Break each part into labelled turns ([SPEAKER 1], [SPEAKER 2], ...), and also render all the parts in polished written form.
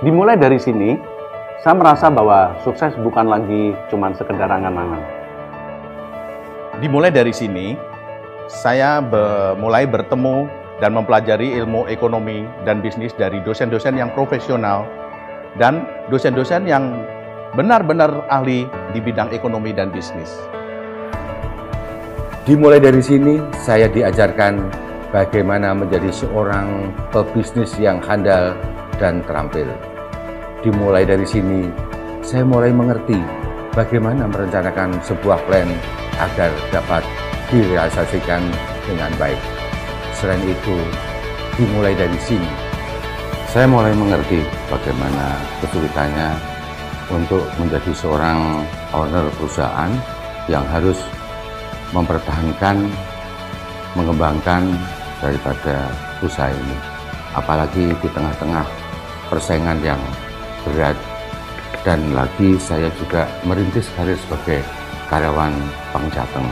[SPEAKER 1] Dimulai dari sini, saya merasa bahwa sukses bukan lagi cuma sekedar angan-angan. Dimulai dari sini, saya mulai bertemu dan mempelajari ilmu ekonomi dan bisnis dari dosen-dosen yang profesional dan dosen-dosen yang benar-benar ahli di bidang ekonomi dan bisnis.
[SPEAKER 2] Dimulai dari sini, saya diajarkan bagaimana menjadi seorang pebisnis yang handal dan terampil. Dimulai dari sini, saya mulai mengerti bagaimana merencanakan sebuah plan agar dapat direalisasikan dengan baik. Selain itu, dimulai dari sini, saya mulai mengerti bagaimana kesulitannya untuk menjadi seorang owner perusahaan yang harus mempertahankan, mengembangkan daripada usaha ini. Apalagi di tengah-tengah persaingan yang berat, dan lagi saya juga merintis karir sebagai karyawan Bank Jateng.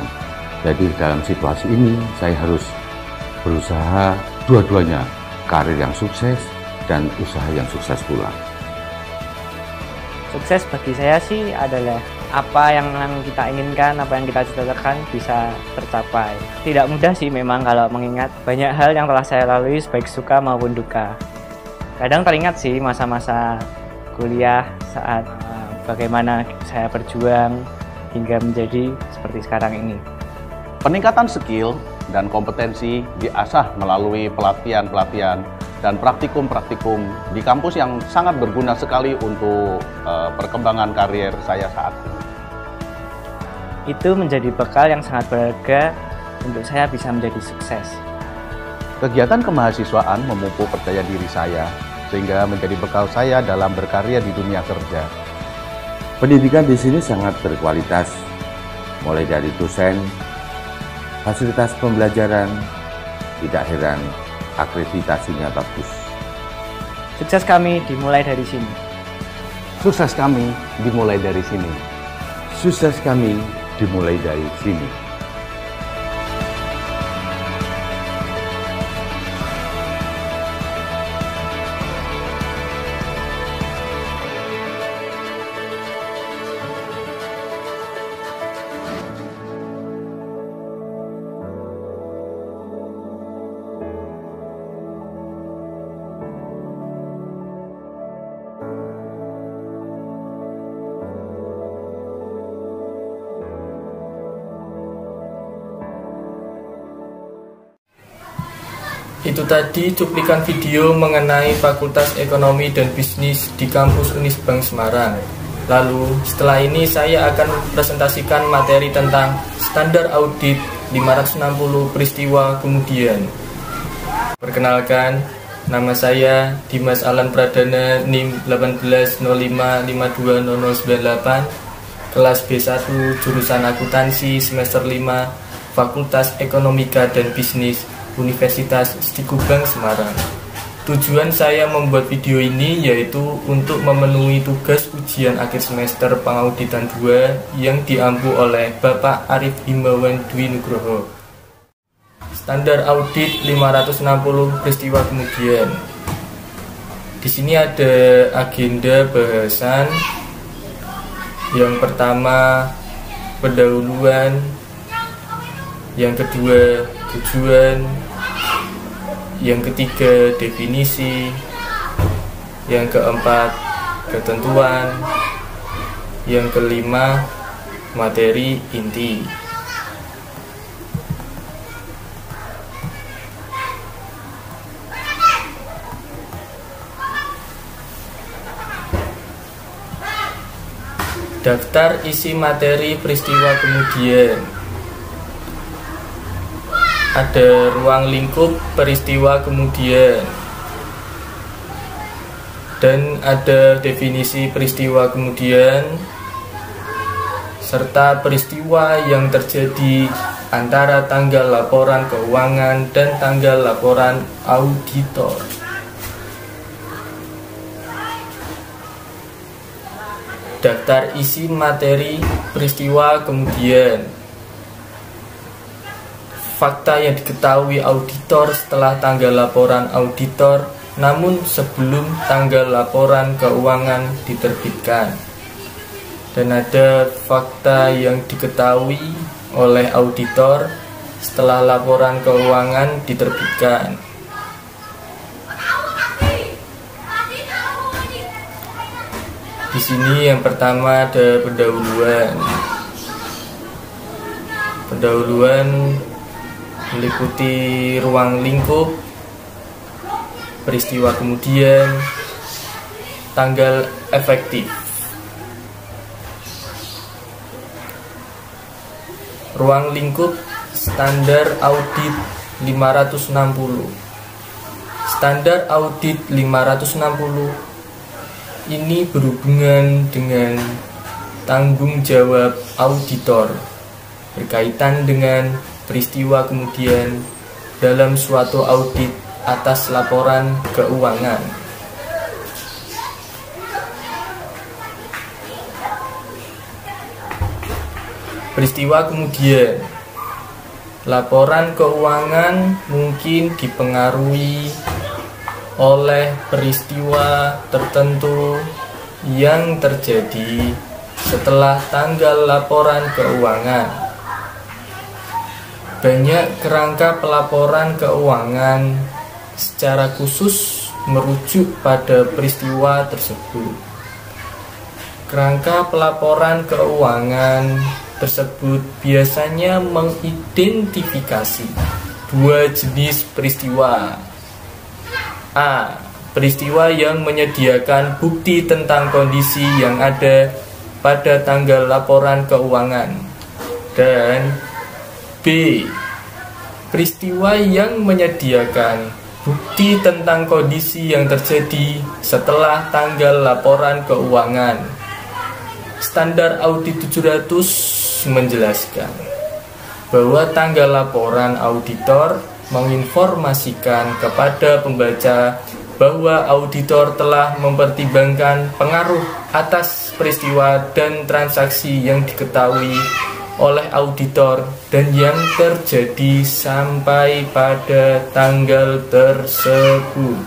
[SPEAKER 2] Jadi dalam situasi ini saya harus berusaha dua-duanya, karir yang sukses dan usaha yang sukses pula.
[SPEAKER 3] Sukses bagi saya sih adalah apa yang kita inginkan, apa yang kita cita-citakan bisa tercapai. Tidak mudah sih memang kalau mengingat banyak hal yang telah saya lalui baik suka maupun duka. Kadang teringat sih masa-masa kuliah saat bagaimana saya berjuang hingga menjadi seperti sekarang ini.
[SPEAKER 1] Peningkatan skill dan kompetensi diasah melalui pelatihan-pelatihan dan praktikum-praktikum di kampus yang sangat berguna sekali untuk perkembangan karir saya saat ini.
[SPEAKER 3] Itu menjadi bekal yang sangat berharga untuk saya bisa menjadi sukses.
[SPEAKER 1] Kegiatan kemahasiswaan memupuk percaya diri saya sehingga menjadi bekal saya dalam berkarya di dunia kerja.
[SPEAKER 2] Pendidikan di sini sangat berkualitas, mulai dari dosen, fasilitas pembelajaran, tidak heran akreditasinya bagus.
[SPEAKER 3] Sukses kami dimulai dari sini.
[SPEAKER 1] Sukses kami dimulai dari sini.
[SPEAKER 2] Sukses kami dimulai dari sini.
[SPEAKER 4] Itu tadi cuplikan video mengenai Fakultas Ekonomi dan Bisnis di kampus Unisbank Semarang. Lalu setelah ini saya akan presentasikan materi tentang standar audit 560 peristiwa kemudian. Perkenalkan, nama saya Dimas Alan Pradana, NIM 1805520098, kelas B1 jurusan akuntansi semester 5, Fakultas Ekonomika dan Bisnis Universitas Stikubang Semarang. Tujuan saya membuat video ini yaitu untuk memenuhi tugas ujian akhir semester pengauditan 2 yang diampu oleh Bapak Arif Himawan Dwi Nugroho. Standar audit 560 peristiwa kemudian. Di sini ada agenda bahasan. Yang pertama, pendahuluan. Yang kedua, tujuan. Yang ketiga, definisi. Yang keempat, ketentuan. Yang kelima, materi inti. Daftar isi materi peristiwa kemudian. Ada ruang lingkup peristiwa kemudian, dan ada definisi peristiwa kemudian, serta peristiwa yang terjadi antara tanggal laporan keuangan dan tanggal laporan auditor. Daftar isi materi peristiwa kemudian. Fakta yang diketahui auditor setelah tanggal laporan auditor namun sebelum tanggal laporan keuangan diterbitkan. Dan ada fakta yang diketahui oleh auditor setelah laporan keuangan diterbitkan. Di sini yang pertama ada pendahuluan. Pendahuluan meliputi ruang lingkup, peristiwa kemudian, tanggal efektif. Ruang lingkup standar audit 560. Standar audit 560 ini berhubungan dengan tanggung jawab auditor berkaitan dengan peristiwa kemudian dalam suatu audit atas laporan keuangan. Peristiwa kemudian, laporan keuangan mungkin dipengaruhi oleh peristiwa tertentu yang terjadi setelah tanggal laporan keuangan. Banyak kerangka pelaporan keuangan secara khusus merujuk pada peristiwa tersebut. Kerangka pelaporan keuangan tersebut biasanya mengidentifikasi dua jenis peristiwa. A. Peristiwa yang menyediakan bukti tentang kondisi yang ada pada tanggal laporan keuangan. Dan B. Peristiwa yang menyediakan bukti tentang kondisi yang terjadi setelah tanggal laporan keuangan. Standar audit 700 menjelaskan bahwa tanggal laporan auditor menginformasikan kepada pembaca bahwa auditor telah mempertimbangkan pengaruh atas peristiwa dan transaksi yang diketahui oleh auditor dan yang terjadi sampai pada tanggal tersebut.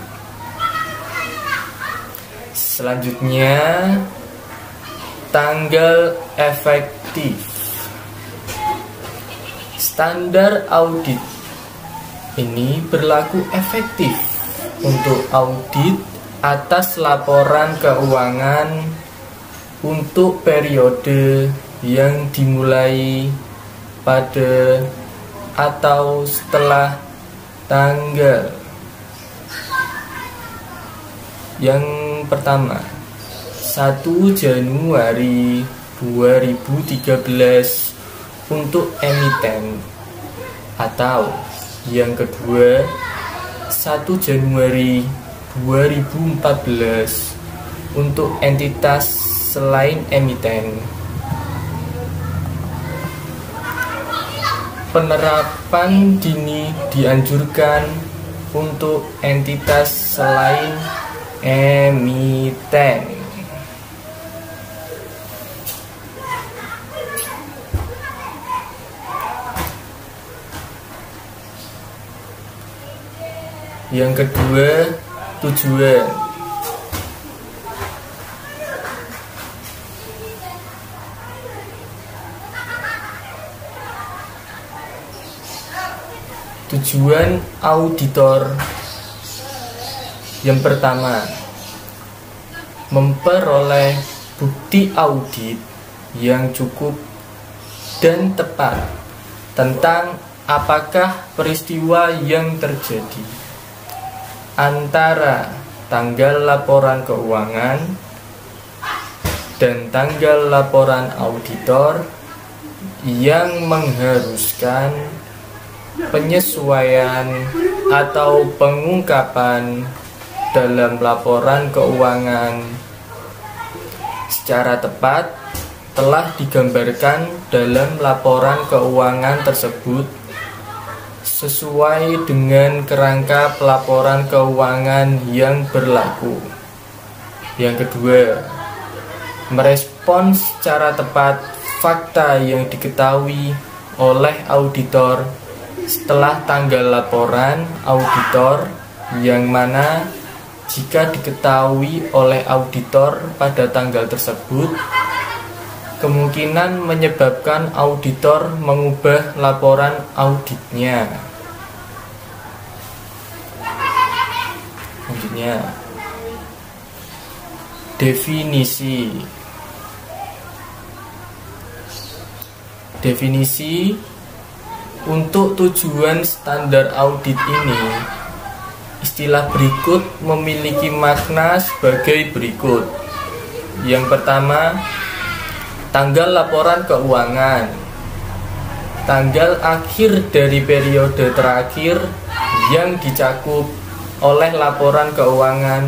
[SPEAKER 4] Selanjutnya, tanggal efektif. Standar audit ini berlaku efektif untuk audit atas laporan keuangan untuk periode yang dimulai pada atau setelah tanggal. Yang pertama, 1 Januari 2013 untuk emiten, atau yang kedua 1 Januari 2014 untuk entitas selain emiten. Penerapan dini dianjurkan untuk entitas selain emiten. Yang kedua, tujuan. Tujuan auditor yang pertama, memperoleh bukti audit yang cukup dan tepat tentang apakah peristiwa yang terjadi antara tanggal laporan keuangan dan tanggal laporan auditor yang mengharuskan penyesuaian atau pengungkapan dalam laporan keuangan secara tepat telah digambarkan dalam laporan keuangan tersebut sesuai dengan kerangka pelaporan keuangan yang berlaku. Yang kedua, merespon secara tepat fakta yang diketahui oleh auditor setelah tanggal laporan auditor, yang mana jika diketahui oleh auditor pada tanggal tersebut, kemungkinan menyebabkan auditor mengubah laporan auditnya. Selanjutnya, definisi. Definisi untuk tujuan standar audit ini, istilah berikut memiliki makna sebagai berikut. Yang pertama, tanggal laporan keuangan, tanggal akhir dari periode terakhir yang dicakup oleh laporan keuangan.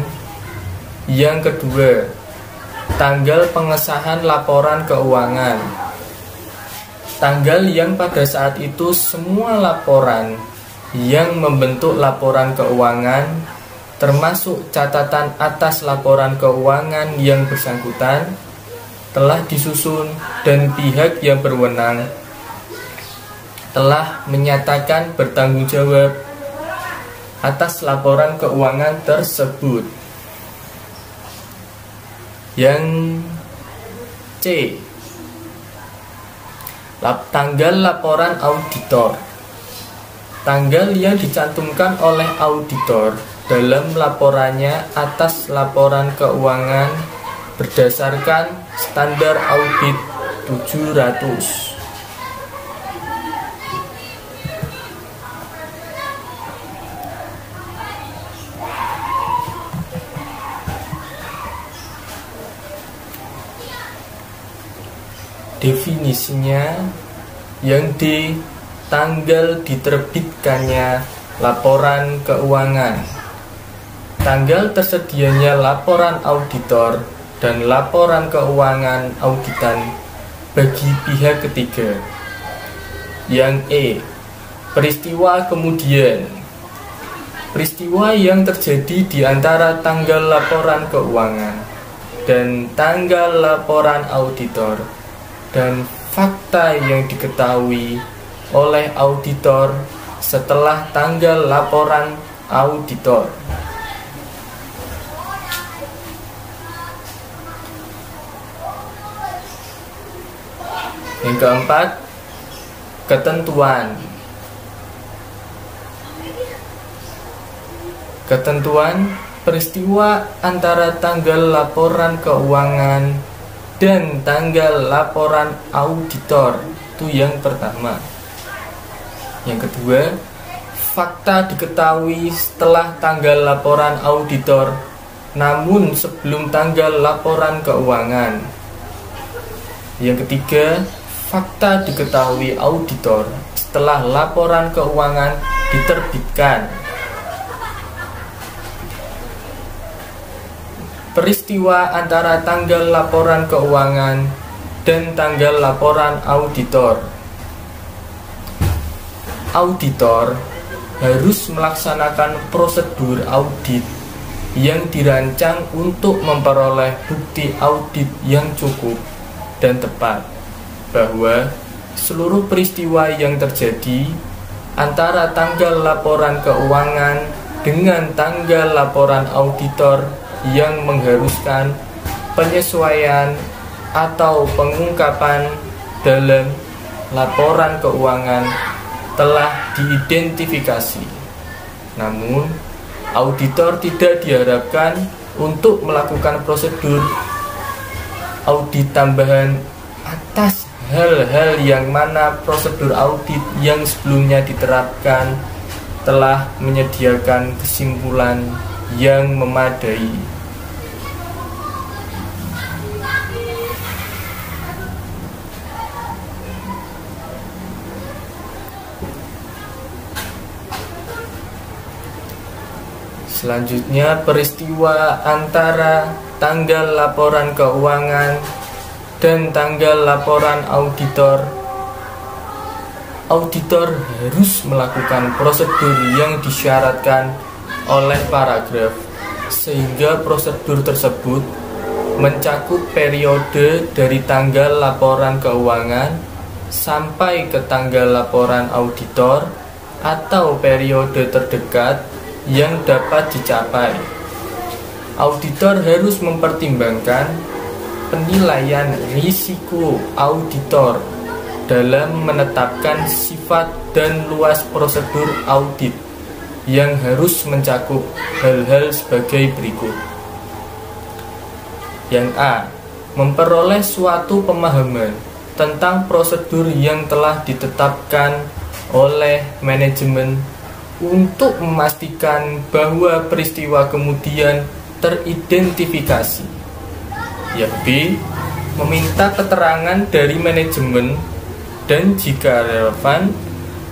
[SPEAKER 4] Yang kedua, tanggal pengesahan laporan keuangan, tanggal yang pada saat itu semua laporan yang membentuk laporan keuangan, termasuk catatan atas laporan keuangan yang bersangkutan, telah disusun dan pihak yang berwenang telah menyatakan bertanggung jawab atas laporan keuangan tersebut. Yang C, tanggal laporan auditor, tanggal yang dicantumkan oleh auditor dalam laporannya atas laporan keuangan berdasarkan standar audit 700. Definisinya, yang D, tanggal diterbitkannya laporan keuangan, tanggal tersedianya laporan auditor dan laporan keuangan auditan bagi pihak ketiga. Yang E, peristiwa kemudian, peristiwa yang terjadi di antara tanggal laporan keuangan dan tanggal laporan auditor, dan fakta yang diketahui oleh auditor setelah tanggal laporan auditor. Yang keempat, ketentuan. Ketentuan peristiwa antara tanggal laporan keuangan dan tanggal laporan auditor, itu yang pertama. Yang kedua, fakta diketahui setelah tanggal laporan auditor namun sebelum tanggal laporan keuangan. Yang ketiga, fakta diketahui auditor setelah laporan keuangan diterbitkan. Peristiwa antara tanggal laporan keuangan dan tanggal laporan auditor. Auditor harus melaksanakan prosedur audit yang dirancang untuk memperoleh bukti audit yang cukup dan tepat bahwa seluruh peristiwa yang terjadi antara tanggal laporan keuangan dengan tanggal laporan auditor yang mengharuskan penyesuaian atau pengungkapan dalam laporan keuangan telah diidentifikasi. Namun, auditor tidak diharapkan untuk melakukan prosedur audit tambahan atas hal-hal yang mana prosedur audit yang sebelumnya diterapkan telah menyediakan kesimpulan yang memadai. Selanjutnya, peristiwa antara tanggal laporan keuangan dan tanggal laporan auditor. Auditor harus melakukan prosedur yang disyaratkan oleh paragraf, sehingga prosedur tersebut mencakup periode dari tanggal laporan keuangan sampai ke tanggal laporan auditor atau periode terdekat yang dapat dicapai. auditor harus mempertimbangkan penilaian risiko auditor dalam menetapkan sifat dan luas prosedur audit yang harus mencakup hal-hal sebagai berikut. Yang A. Memperoleh suatu pemahaman tentang prosedur yang telah ditetapkan oleh manajemen untuk memastikan bahwa peristiwa kemudian teridentifikasi. Yang B. Meminta keterangan dari manajemen dan jika relevan,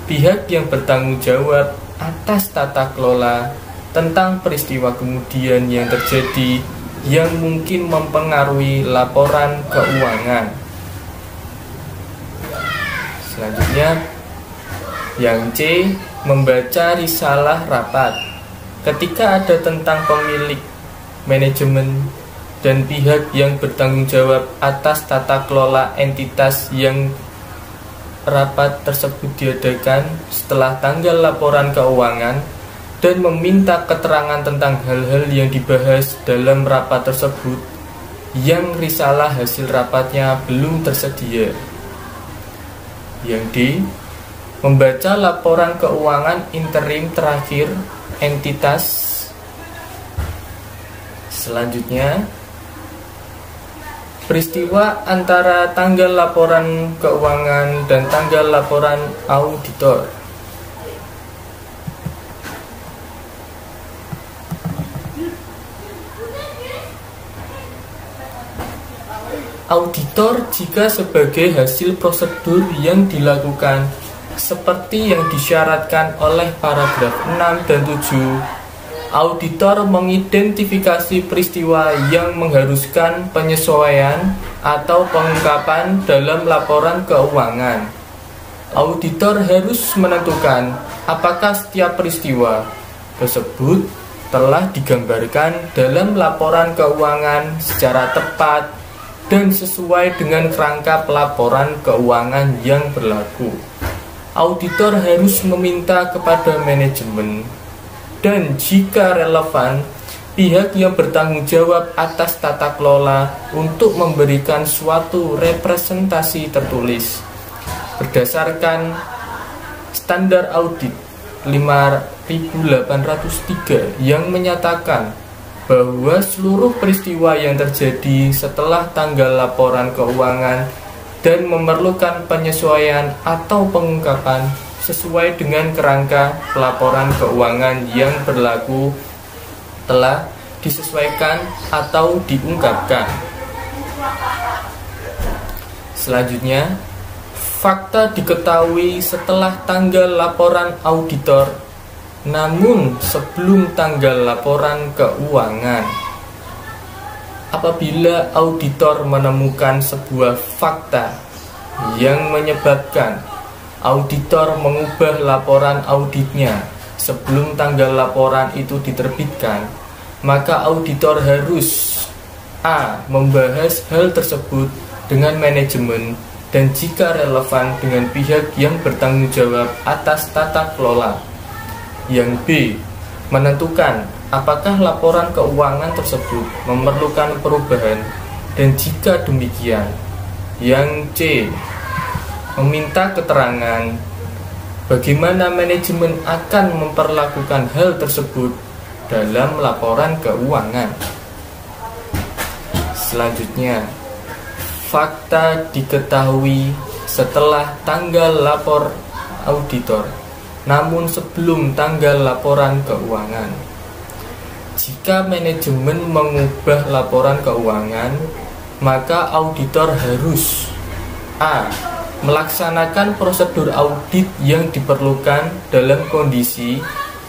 [SPEAKER 4] pihak yang bertanggung jawab atas tata kelola tentang peristiwa kemudian yang terjadi yang mungkin mempengaruhi laporan keuangan. Selanjutnya, yang C. Membaca risalah rapat ketika ada tentang pemilik, manajemen, dan pihak yang bertanggung jawab atas tata kelola entitas yang rapat tersebut diadakan setelah tanggal laporan keuangan dan meminta keterangan tentang hal-hal yang dibahas dalam rapat tersebut yang risalah hasil rapatnya belum tersedia. Yang D. Membaca laporan keuangan interim terakhir entitas. Selanjutnya, peristiwa antara tanggal laporan keuangan dan tanggal laporan auditor. Auditor jika sebagai hasil prosedur yang dilakukan seperti yang disyaratkan oleh paragraf 6 dan 7, auditor mengidentifikasi peristiwa yang mengharuskan penyesuaian atau pengungkapan dalam laporan keuangan. Auditor harus menentukan apakah setiap peristiwa tersebut telah digambarkan dalam laporan keuangan secara tepat dan sesuai dengan kerangka pelaporan keuangan yang berlaku. Auditor harus meminta kepada manajemen dan jika relevan, pihak yang bertanggung jawab atas tata kelola untuk memberikan suatu representasi tertulis berdasarkan standar audit 5803 yang menyatakan bahwa seluruh peristiwa yang terjadi setelah tanggal laporan keuangan dan memerlukan penyesuaian atau pengungkapan sesuai dengan kerangka pelaporan keuangan yang berlaku telah disesuaikan atau diungkapkan. Selanjutnya, fakta diketahui setelah tanggal laporan auditor namun sebelum tanggal laporan keuangan. Apabila auditor menemukan sebuah fakta yang menyebabkan auditor mengubah laporan auditnya sebelum tanggal laporan itu diterbitkan, maka auditor harus A. Membahas hal tersebut dengan manajemen dan jika relevan dengan pihak yang bertanggung jawab atas tata kelola. Yang B. Menentukan apakah laporan keuangan tersebut memerlukan perubahan dan jika demikian. Yang C. Meminta keterangan bagaimana manajemen akan memperlakukan hal tersebut dalam laporan keuangan. Selanjutnya, fakta diketahui setelah tanggal lapor auditor namun sebelum tanggal laporan keuangan. Jika manajemen mengubah laporan keuangan, maka auditor harus A. Melaksanakan prosedur audit yang diperlukan dalam kondisi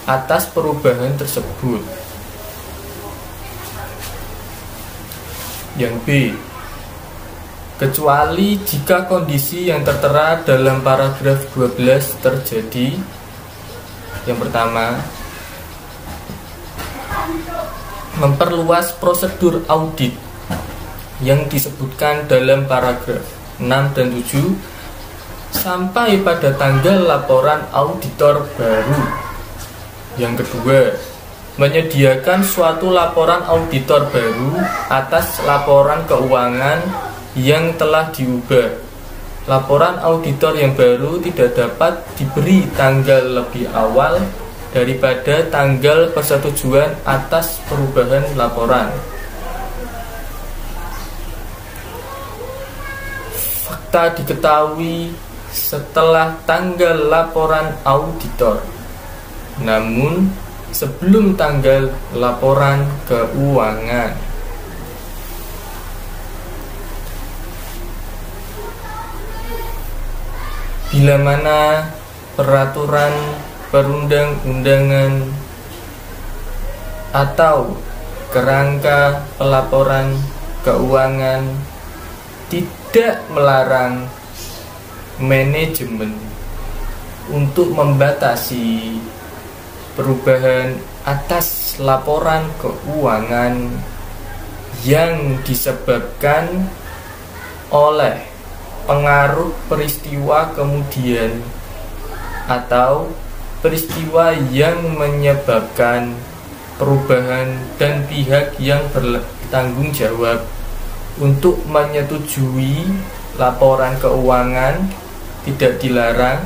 [SPEAKER 4] atas perubahan tersebut. Yang B. Kecuali jika kondisi yang tertera dalam paragraf 12 terjadi. Yang pertama, memperluas prosedur audit yang disebutkan dalam paragraf 6 dan 7 sampai pada tanggal laporan auditor baru. Yang kedua, menyediakan suatu laporan auditor baru atas laporan keuangan yang telah diubah. Laporan auditor yang baru tidak dapat diberi tanggal lebih awal daripada tanggal persetujuan atas perubahan laporan. Fakta diketahui setelah tanggal laporan auditor, namun sebelum tanggal laporan keuangan. Bila mana peraturan perundang-undangan atau kerangka pelaporan keuangan tidak melarang manajemen untuk membatasi perubahan atas laporan keuangan yang disebabkan oleh pengaruh peristiwa kemudian atau peristiwa yang menyebabkan perubahan dan pihak yang bertanggung jawab untuk menyetujui laporan keuangan tidak dilarang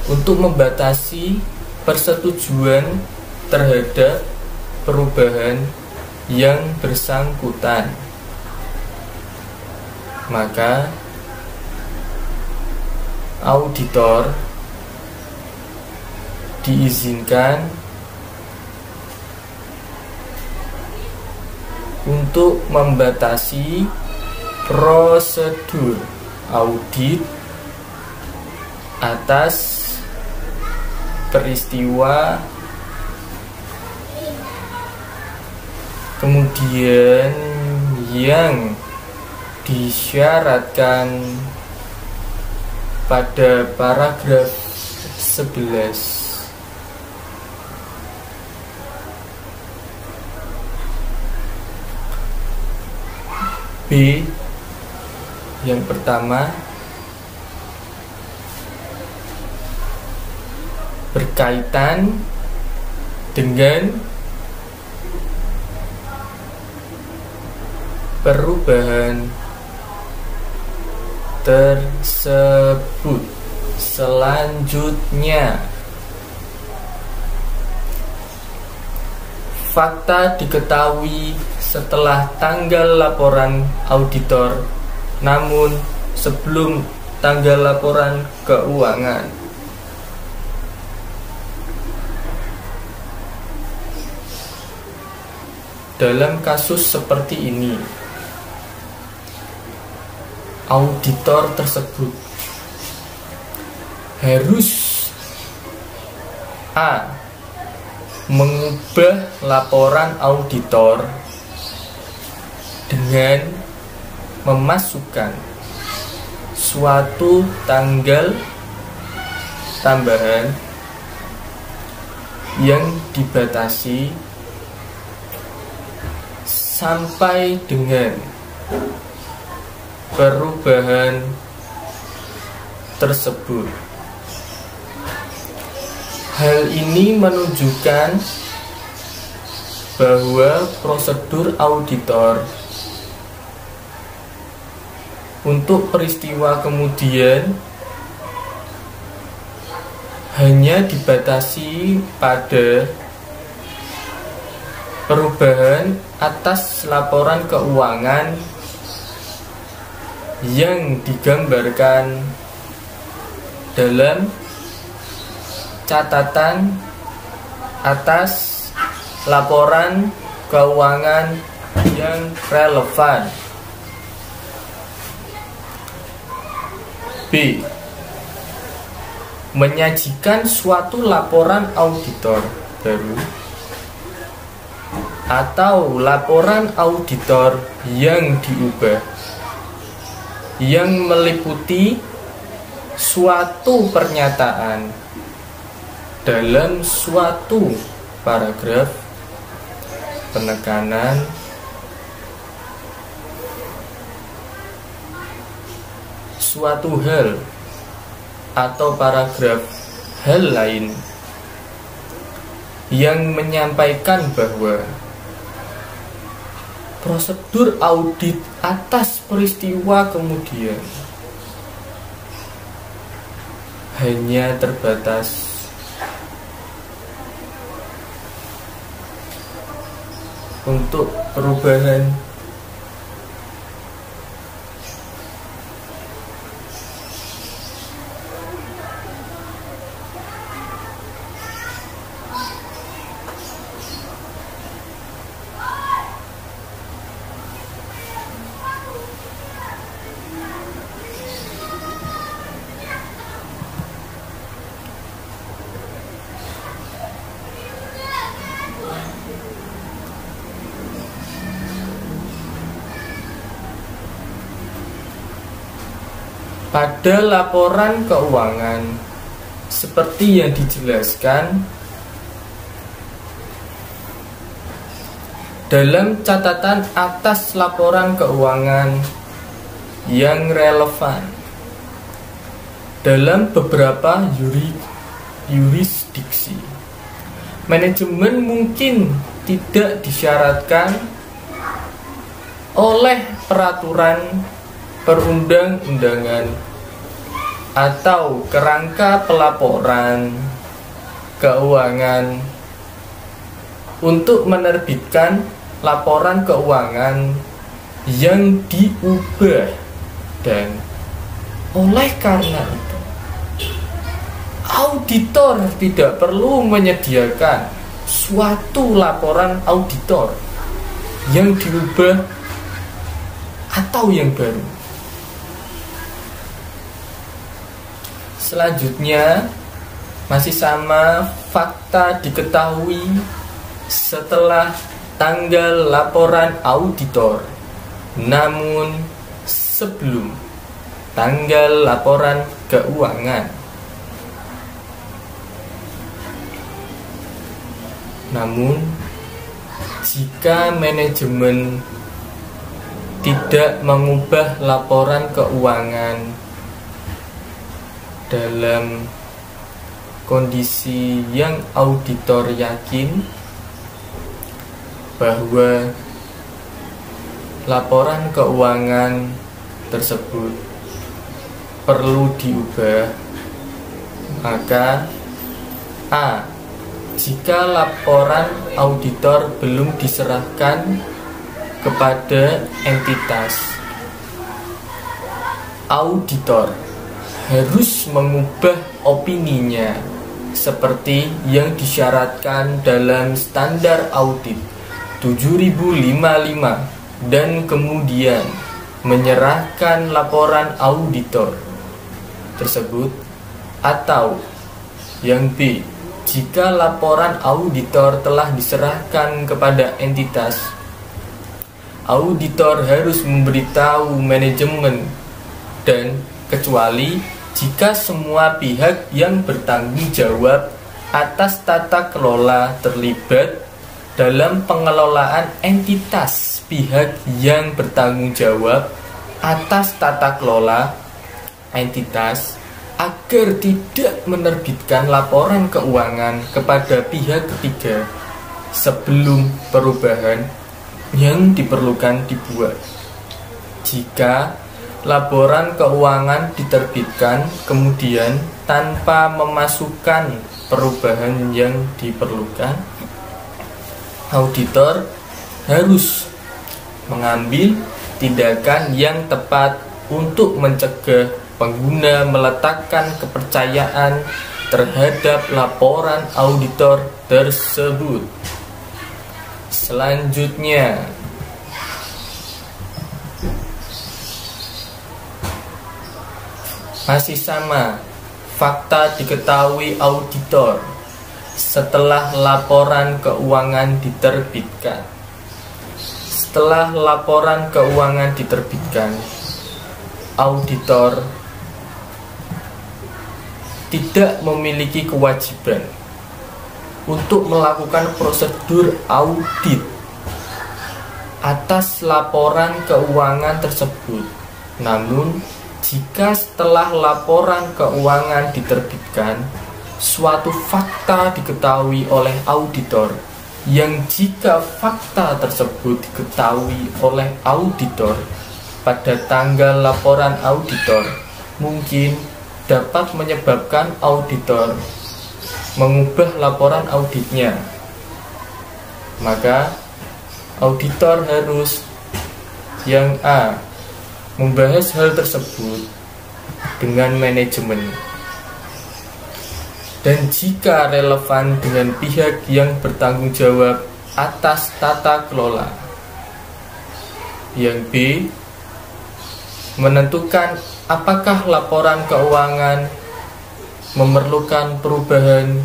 [SPEAKER 4] untuk membatasi persetujuan terhadap perubahan yang bersangkutan. Maka auditor diizinkan untuk membatasi prosedur audit atas peristiwa kemudian yang disyaratkan pada paragraf 11. B. Yang pertama, berkaitan dengan perubahan tersebut. Selanjutnya, fakta diketahui setelah tanggal laporan auditor, namun sebelum tanggal laporan keuangan. Dalam kasus seperti ini, auditor tersebut harus A. Mengubah laporan auditor dengan memasukkan suatu tanggal tambahan yang dibatasi sampai dengan perubahan tersebut. Hal ini menunjukkan bahwa prosedur auditor untuk peristiwa kemudian hanya dibatasi pada perubahan atas laporan keuangan yang digambarkan dalam catatan atas laporan keuangan yang relevan. B. Menyajikan suatu laporan auditor baru atau laporan auditor yang diubah yang meliputi suatu pernyataan dalam suatu paragraf penekanan suatu hal atau paragraf hal lain yang menyampaikan bahwa prosedur audit atas peristiwa kemudian hanya terbatas untuk perubahan pada laporan keuangan seperti yang dijelaskan dalam catatan atas laporan keuangan yang relevan dalam beberapa yurisdiksi. Manajemen mungkin tidak disyaratkan oleh peraturan perundang-undangan atau kerangka pelaporan keuangan untuk menerbitkan laporan keuangan yang diubah, dan oleh karena itu auditor tidak perlu menyediakan suatu laporan auditor yang diubah atau yang baru. Selanjutnya, masih sama, fakta diketahui setelah tanggal laporan auditor, namun sebelum tanggal laporan keuangan. Namun, jika manajemen tidak mengubah laporan keuangan dalam kondisi yang auditor yakin bahwa laporan keuangan tersebut perlu diubah, maka A. Jika laporan auditor belum diserahkan kepada entitas, auditor harus mengubah opininya seperti yang disyaratkan dalam standar audit 7055 dan kemudian menyerahkan laporan auditor tersebut. Atau yang B, jika laporan auditor telah diserahkan kepada entitas, auditor harus memberitahu manajemen, dan kecuali jika semua pihak yang bertanggung jawab atas tata kelola terlibat dalam pengelolaan entitas, pihak yang bertanggung jawab atas tata kelola entitas agar tidak menerbitkan laporan keuangan kepada pihak ketiga sebelum perubahan yang diperlukan dibuat. Jika laporan keuangan diterbitkan kemudian tanpa memasukkan perubahan yang diperlukan, auditor harus mengambil tindakan yang tepat untuk mencegah pengguna meletakkan kepercayaan terhadap laporan auditor tersebut. Selanjutnya, masih sama, fakta diketahui auditor setelah laporan keuangan diterbitkan. Setelah laporan keuangan diterbitkan, auditor tidak memiliki kewajiban untuk melakukan prosedur audit atas laporan keuangan tersebut. Namun, jika setelah laporan keuangan diterbitkan, suatu fakta diketahui oleh auditor, yang jika fakta tersebut diketahui oleh auditor pada tanggal laporan auditor, mungkin dapat menyebabkan auditor mengubah laporan auditnya. Maka auditor harus yang A, membahas hal tersebut dengan manajemen, dan jika relevan dengan pihak yang bertanggung jawab atas tata kelola. Yang B, menentukan apakah laporan keuangan memerlukan perubahan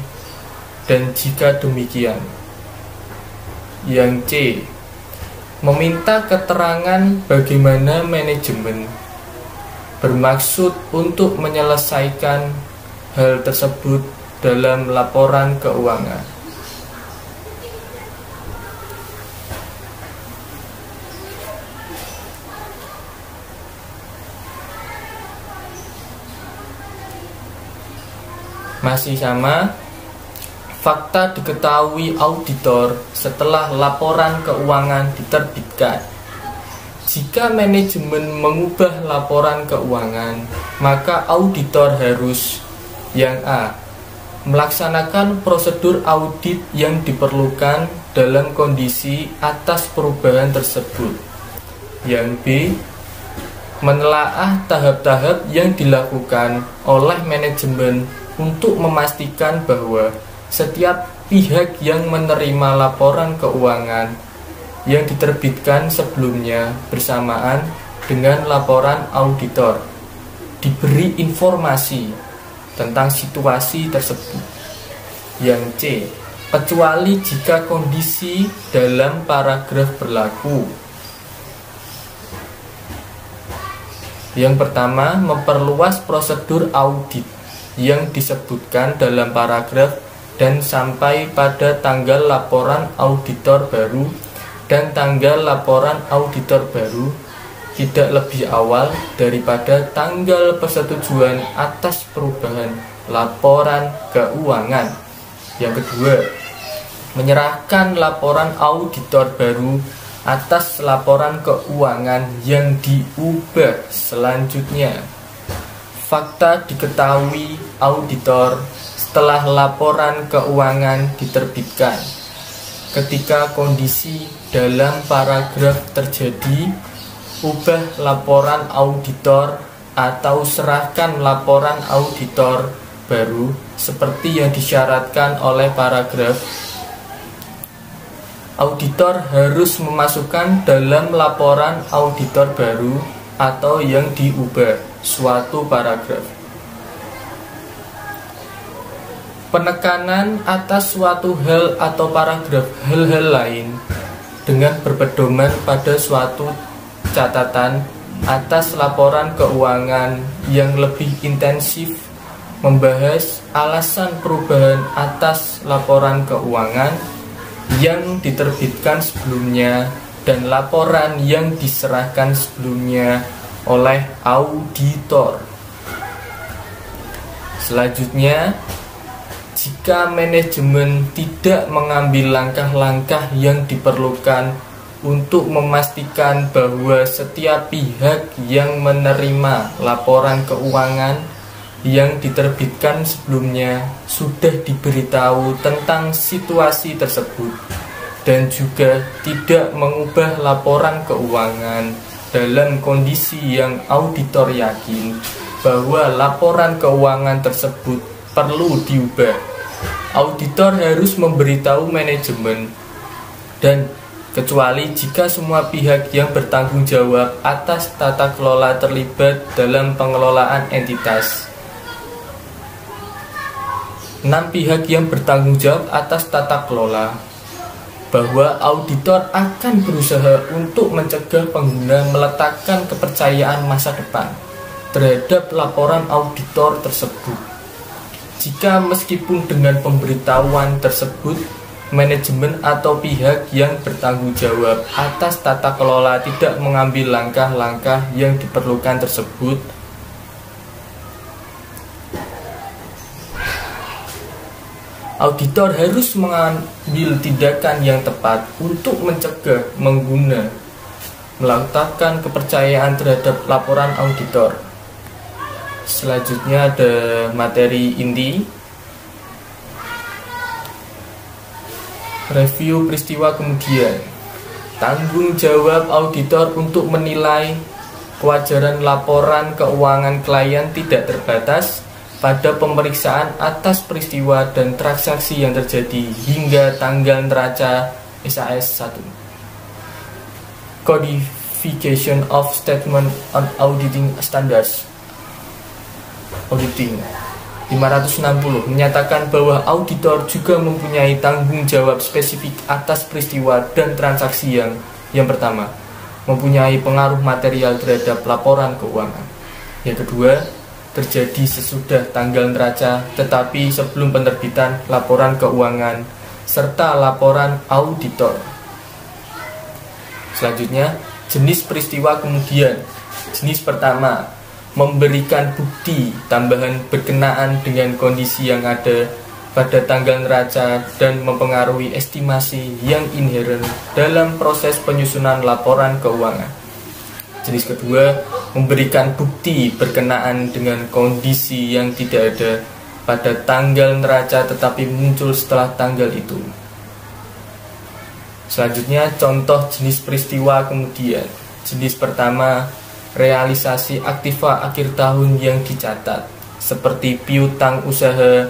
[SPEAKER 4] dan jika demikian. Yang C, meminta keterangan bagaimana manajemen bermaksud untuk menyelesaikan hal tersebut dalam laporan keuangan. Masih sama, fakta diketahui auditor setelah laporan keuangan diterbitkan. Jika manajemen mengubah laporan keuangan, maka auditor harus yang A, melaksanakan prosedur audit yang diperlukan dalam kondisi atas perubahan tersebut. Yang B, menelaah tahap-tahap yang dilakukan oleh manajemen untuk memastikan bahwa setiap pihak yang menerima laporan keuangan yang diterbitkan sebelumnya bersamaan dengan laporan auditor diberi informasi tentang situasi tersebut. Yang C, kecuali jika kondisi dalam paragraf berlaku. Yang pertama, memperluas prosedur audit yang disebutkan dalam paragraf dan sampai pada tanggal laporan auditor baru dan tanggal laporan auditor baru tidak lebih awal daripada tanggal persetujuan atas perubahan laporan keuangan. Yang kedua, menyerahkan laporan auditor baru atas laporan keuangan yang diubah selanjutnya. Fakta diketahui auditor setelah laporan keuangan diterbitkan. Ketika kondisi dalam paragraf terjadi, ubah laporan auditor atau serahkan laporan auditor baru seperti yang disyaratkan oleh paragraf. Auditor harus memasukkan dalam laporan auditor baru atau yang diubah suatu paragraf. Penekanan atas suatu hal atau paragraf hal-hal lain dengan berpedoman pada suatu catatan atas laporan keuangan yang lebih intensif, membahas alasan perubahan atas laporan keuangan yang diterbitkan sebelumnya dan laporan yang diserahkan sebelumnya oleh auditor. Selanjutnya, jika manajemen tidak mengambil langkah-langkah yang diperlukan untuk memastikan bahwa setiap pihak yang menerima laporan keuangan yang diterbitkan sebelumnya sudah diberitahu tentang situasi tersebut dan juga tidak mengubah laporan keuangan dalam kondisi yang auditor yakin bahwa laporan keuangan tersebut perlu diubah, auditor harus memberitahu manajemen, dan kecuali jika semua pihak yang bertanggung jawab atas tata kelola terlibat dalam pengelolaan entitas. 6 pihak yang bertanggung jawab atas tata kelola, bahwa auditor akan berusaha untuk mencegah pengguna meletakkan kepercayaan masa depan terhadap laporan auditor tersebut. Jika meskipun dengan pemberitahuan tersebut, manajemen atau pihak yang bertanggung jawab atas tata kelola tidak mengambil langkah-langkah yang diperlukan tersebut, auditor harus mengambil tindakan yang tepat untuk mencegah, meletakkan kepercayaan terhadap laporan auditor. Selanjutnya ada materi inti, review peristiwa kemudian. Tanggung jawab auditor untuk menilai kewajaran laporan keuangan klien tidak terbatas pada pemeriksaan atas peristiwa dan transaksi yang terjadi hingga tanggal neraca SAS 1. Codification of Statement on Auditing Standards Auditing 560 menyatakan bahwa auditor juga mempunyai tanggung jawab spesifik atas peristiwa dan transaksi yang pertama, mempunyai pengaruh material terhadap laporan keuangan. Yang kedua, terjadi sesudah tanggal neraca tetapi sebelum penerbitan laporan keuangan serta laporan auditor. Selanjutnya, jenis peristiwa kemudian. Jenis pertama, memberikan bukti tambahan berkenaan dengan kondisi yang ada pada tanggal neraca dan mempengaruhi estimasi yang inheren dalam proses penyusunan laporan keuangan. Jenis kedua, memberikan bukti berkenaan dengan kondisi yang tidak ada pada tanggal neraca tetapi muncul setelah tanggal itu. Selanjutnya, contoh jenis peristiwa kemudian. Jenis pertama, realisasi aktiva akhir tahun yang dicatat, seperti piutang usaha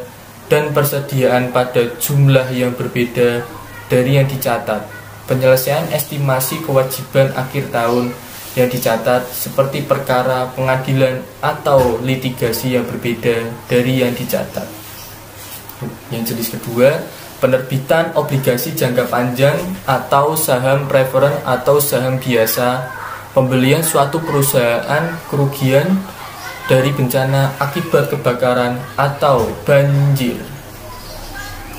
[SPEAKER 4] dan persediaan pada jumlah yang berbeda dari yang dicatat. Penyelesaian estimasi kewajiban akhir tahun yang dicatat, seperti perkara pengadilan atau litigasi yang berbeda dari yang dicatat. Yang jenis kedua, penerbitan obligasi jangka panjang atau saham preferen atau saham biasa, pembelian suatu perusahaan kerugian dari bencana akibat kebakaran atau banjir.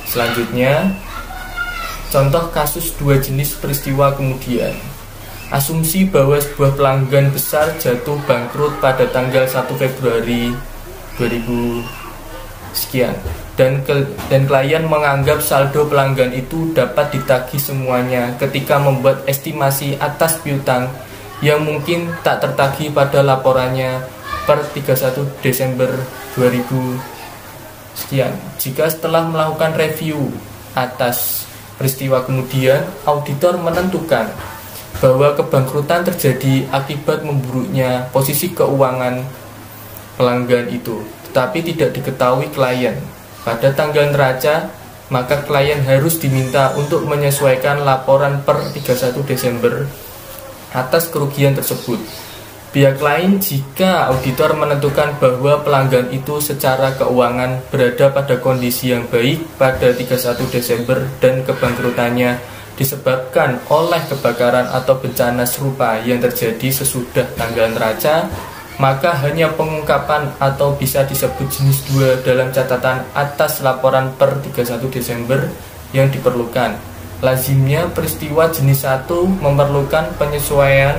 [SPEAKER 4] Selanjutnya, contoh kasus dua jenis peristiwa kemudian. Asumsi bahwa sebuah pelanggan besar jatuh bangkrut pada tanggal 1 Februari 2000 sekian dan klien menganggap saldo pelanggan itu dapat ditagih semuanya ketika membuat estimasi atas piutang yang mungkin tak tertagih pada laporannya per 31 Desember 2000 sekian. Jika setelah melakukan review atas peristiwa kemudian, auditor menentukan bahwa kebangkrutan terjadi akibat memburuknya posisi keuangan pelanggan itu, tetapi tidak diketahui klien pada tanggal neraca, maka klien harus diminta untuk menyesuaikan laporan per 31 Desember atas kerugian tersebut. Pihak lain, jika auditor menentukan bahwa pelanggan itu secara keuangan berada pada kondisi yang baik pada 31 Desember dan kebangkrutannya disebabkan oleh kebakaran atau bencana serupa yang terjadi sesudah tanggal neraca, maka hanya pengungkapan atau bisa disebut jenis 2 dalam catatan atas laporan per 31 Desember yang diperlukan. Lazimnya peristiwa jenis 1 memerlukan penyesuaian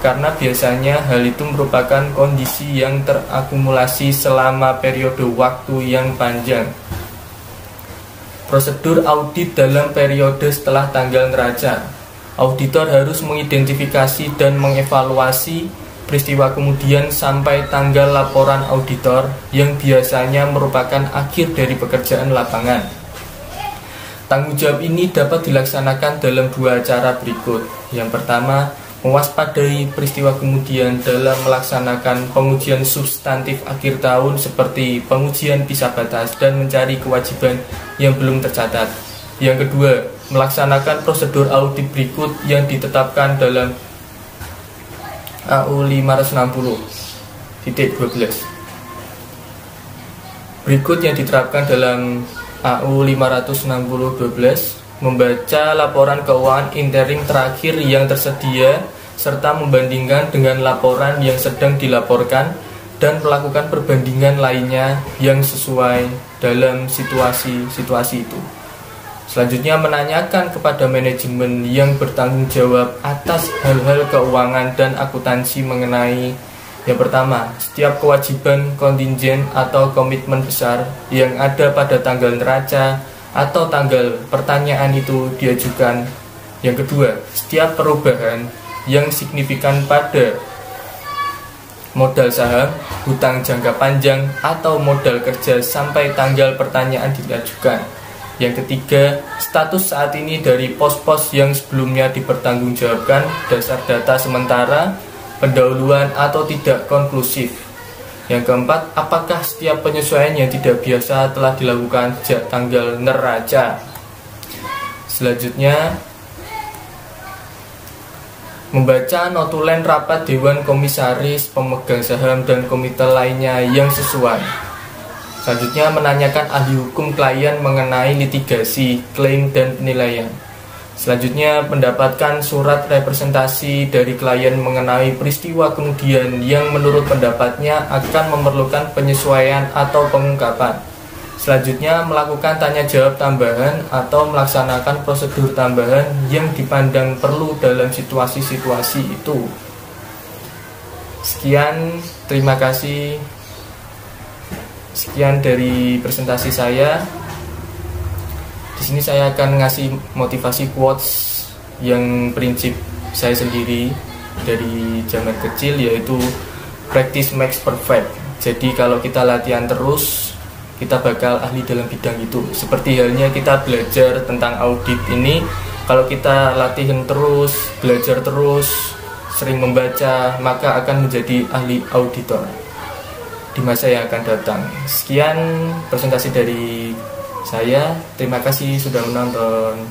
[SPEAKER 4] karena biasanya hal itu merupakan kondisi yang terakumulasi selama periode waktu yang panjang. Prosedur audit dalam periode setelah tanggal neraca. Auditor harus mengidentifikasi dan mengevaluasi peristiwa kemudian sampai tanggal laporan auditor yang biasanya merupakan akhir dari pekerjaan lapangan. Tanggung jawab ini dapat dilaksanakan dalam 2 cara berikut. Yang pertama, mewaspadai peristiwa kemudian dalam melaksanakan pengujian substantif akhir tahun seperti pengujian pisah batas dan mencari kewajiban yang belum tercatat. Yang kedua, melaksanakan prosedur audit berikut yang ditetapkan dalam AU 560.12. Berikut yang diterapkan dalam AU 560.12, membaca laporan keuangan interim terakhir yang tersedia serta membandingkan dengan laporan yang sedang dilaporkan dan melakukan perbandingan lainnya yang sesuai dalam situasi itu. Selanjutnya, menanyakan kepada manajemen yang bertanggung jawab atas hal-hal keuangan dan akuntansi mengenai yang pertama, setiap kewajiban kontingen atau komitmen besar yang ada pada tanggal neraca atau tanggal pertanyaan itu diajukan. Yang kedua, setiap perubahan yang signifikan pada modal saham, hutang jangka panjang, atau modal kerja sampai tanggal pertanyaan diajukan. Yang ketiga, status saat ini dari pos-pos yang sebelumnya dipertanggungjawabkan dasar data sementara, pendahuluan atau tidak konklusif. Yang keempat, apakah setiap penyesuaian yang tidak biasa telah dilakukan sejak tanggal neraca. Selanjutnya, membaca notulen rapat Dewan Komisaris, pemegang saham, dan komite lainnya yang sesuai. Selanjutnya, menanyakan ahli hukum klien mengenai litigasi, klaim, dan penilaian. Selanjutnya, mendapatkan surat representasi dari klien mengenai peristiwa kemudian yang menurut pendapatnya akan memerlukan penyesuaian atau pengungkapan. Selanjutnya, melakukan tanya jawab tambahan atau melaksanakan prosedur tambahan yang dipandang perlu dalam situasi-situasi itu. Sekian, terima kasih. Sekian dari presentasi saya. Di sini saya akan ngasih motivasi quotes yang prinsip saya sendiri dari zaman kecil, yaitu practice makes perfect. Jadi kalau kita latihan terus, kita bakal ahli dalam bidang itu. Seperti halnya kita belajar tentang audit ini, kalau kita latihan terus, belajar terus, sering membaca, maka akan menjadi ahli auditor di masa yang akan datang. Sekian presentasi dari saya. Terima kasih sudah menonton.